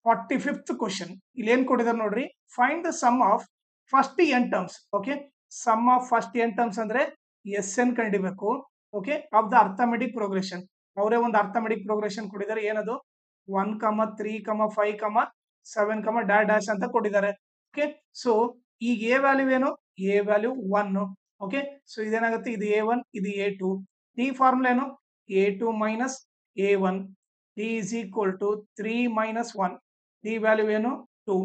45th question ಇಲ್ಲಿ ಏನ್ ಕೊಟ್ಟಿದ್ದಾರೆ ನೋಡ್ರಿ. Find the sum of first n terms. Okay, sum of first n terms ಅಂದ್ರೆ SN ಕಂಡಿಬೇಕು. Okay, of the arithmetic progression. ಅವರೇ ಒಂದು ಅರ್ಥಮೆಟಿಕ್ ಪ್ರೋಗ್ರೆಷನ್ ಕೊಟ್ಟಿದ್ದಾರೆ. ಏನದು 1, 3, 5, 7, ಡ್ಯಾಶ್ ಅಂತ ಕೊಟ್ಟಿದ್ದಾರೆ. ಓಕೆ, ಸೊ ಈಗ ಎ ವ್ಯಾಲ್ಯೂ ಏನು? A value 1. ಓಕೆ, ಸೊ ಇದೇನಾಗುತ್ತೆ? ಇದು A1, ಇದು A2. ಡಿ ಫಾರ್ಮುಲಾ ಏನು? A2 minus A1. D is equal to 3 minus 1. D value ಏನು? 2.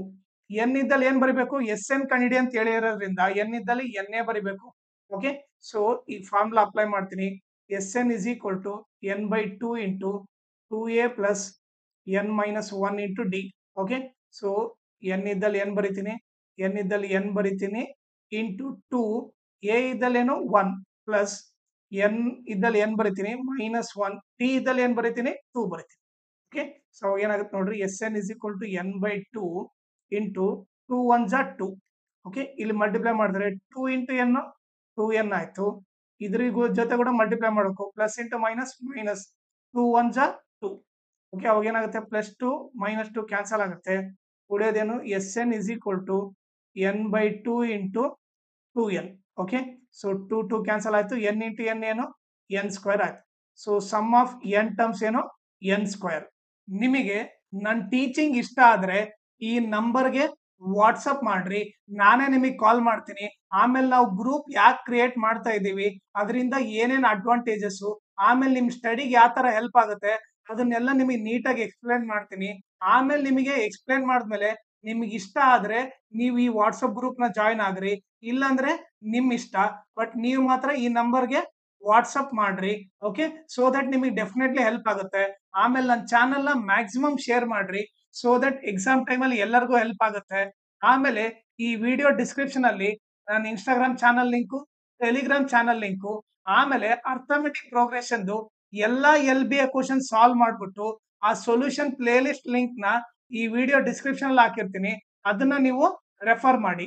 ಎನ್ ಇದ್ದಲ್ಲಿ ಏನ್ ಬರಿಬೇಕು? SN ಕಂಡಿಡಿ ಅಂತ ಹೇಳಿರೋದ್ರಿಂದ ಎನ್ ಇದ್ದಲ್ಲಿ ಎನ್ನೇ ಬರಿಬೇಕು. ಓಕೆ, ಸೊ ಈ ಫಾರ್ಮುಲಾ ಅಪ್ಲೈ ಮಾಡ್ತೀನಿ. SN is equal to n/2 into 2a plus n minus 1 into d. Okay, so n ಇದ್ದಲ್ಲಿ ಎನ್ ಬರಿತೀನಿ, ಎನ್ ಇದ್ದಲ್ಲಿ ಎನ್ ಬರಿತೀನಿ ಇಂಟು 2. ಎ ಇದ್ದಲ್ಲಿ ಏನು? 1 ಪ್ಲಸ್ ಎನ್ ಇದ್ದಲ್ಲಿ ಎನ್ ಬರಿತೀನಿ ಮೈನಸ್ 1. ಟಿ ಇದ್ದಲ್ಲಿ ಏನ್ ಬರಿತೀನಿ? 2 ಬರಿತೀನಿ. ಓಕೆ, ಸೊ ಏನಾಗುತ್ತೆ ನೋಡ್ರಿ, SN is equal to n/2 into 2 1 ಜಾ 2. ಓಕೆ, ಇಲ್ಲಿ ಮಲ್ಟಿಪ್ಲೈ ಮಾಡಿದ್ರೆ 2 ಇಂಟು ಎನ್ 2n ಆಯ್ತು. ಇದ್ರಿಗೂ ಜೊತೆ ಕೂಡ ಮಲ್ಟಿಪ್ಲೈ ಮಾಡಬೇಕು. ಪ್ಲಸ್ ಇಂಟು ಮೈನಸ್ ಮೈನಸ್ 2 1 ಜಾ 2. ಓಕೆ, ಅವಾಗ ಏನಾಗುತ್ತೆ? +2 -2 ಕ್ಯಾನ್ಸಲ್ ಆಗುತ್ತೆ. ಉಳಿಯೋದೇನು? SN is equal to n/2 into 2n. Okay, so 2 cancel ಆಯ್ತು. n ಇಂಟು n ಏನು? n ಸ್ಕ್ವೇರ್ ಆಯ್ತು. So sum of n terms ಏನು? n square. ನಿಮಗೆ ನನ್ನ ಟೀಚಿಂಗ್ ಇಷ್ಟ ಆದ್ರೆ ಈ ನಂಬರ್ಗೆ ವಾಟ್ಸಪ್ ಮಾಡ್ರಿ, ನಾನೇ ನಿಮಗೆ ಕಾಲ್ ಮಾಡ್ತೀನಿ. ಆಮೇಲೆ ನಾವು ಗ್ರೂಪ್ ಯಾಕೆ ಕ್ರಿಯೇಟ್ ಮಾಡ್ತಾ ಇದ್ದೀವಿ, ಅದರಿಂದ ಏನೇನು ಅಡ್ವಾಂಟೇಜಸ್, ಆಮೇಲೆ ನಿಮ್ ಸ್ಟಡಿಗೆ ಯಾವ ತರ ಹೆಲ್ಪ್ ಆಗುತ್ತೆ ಅದನ್ನೆಲ್ಲ ನಿಮಗೆ ನೀಟಾಗಿ ಎಕ್ಸ್ಪ್ಲೇನ್ ಮಾಡ್ತೀನಿ. ಆಮೇಲೆ ನಿಮಗೆ ಎಕ್ಸ್ಪ್ಲೇನ್ ಮಾಡಿದ್ಮೇಲೆ ನಿಮ್ಗೆ ಇಷ್ಟ ಆದ್ರೆ ನೀವು ಈ ವಾಟ್ಸಪ್ ಗ್ರೂಪ್ ನ ಜಾಯಿನ್ ಆಗ್ರಿ, ಇಲ್ಲಾಂದ್ರೆ ನಿಮ್ ಇಷ್ಟ. ಬಟ್ ನೀವು ಮಾತ್ರ ಈ ನಂಬರ್ಗೆ ವಾಟ್ಸಪ್ ಮಾಡ್ರಿ. ಓಕೆ, ಸೊ ದಟ್ ನಿಮಗೆ ಡೆಫಿನೆಟ್ಲಿ ಹೆಲ್ಪ್ ಆಗುತ್ತೆ. ಆಮೇಲೆ ನನ್ನ ಚಾನಲ್ ನ ಮ್ಯಾಕ್ಸಿಮಮ್ ಶೇರ್ ಮಾಡ್ರಿ, ಸೊ ದಟ್ ಎಕ್ಸಾಮ್ ಟೈಮ್ ಅಲ್ಲಿ ಎಲ್ಲರಿಗೂ ಹೆಲ್ಪ್ ಆಗುತ್ತೆ. ಆಮೇಲೆ ಈ ವಿಡಿಯೋ ಡಿಸ್ಕ್ರಿಪ್ಷನ್ ಅಲ್ಲಿ ನನ್ನ Instagram channel link, Telegram channel link, ಆಮೇಲೆ ಅರ್ಥಮೆಟಿಕ್ ಪ್ರೋಗ್ರೆಷನ್ ಎಲ್ಲಾ LBA ಕ್ವಶನ್ ಸಾಲ್ವ್ ಮಾಡ್ಬಿಟ್ಟು ಆ ಸೊಲ್ಯೂಷನ್ ಪ್ಲೇ ಲಿಸ್ಟ್ ಲಿಂಕ್ ನ ಈ ವಿಡಿಯೋ ಡಿಸ್ಕ್ರಿಪ್ಷನ್ ಅಲ್ಲಿ ಹಾಕಿರ್ತೀನಿ. ಅದನ್ನ ನೀವು ರೆಫರ್ ಮಾಡಿ.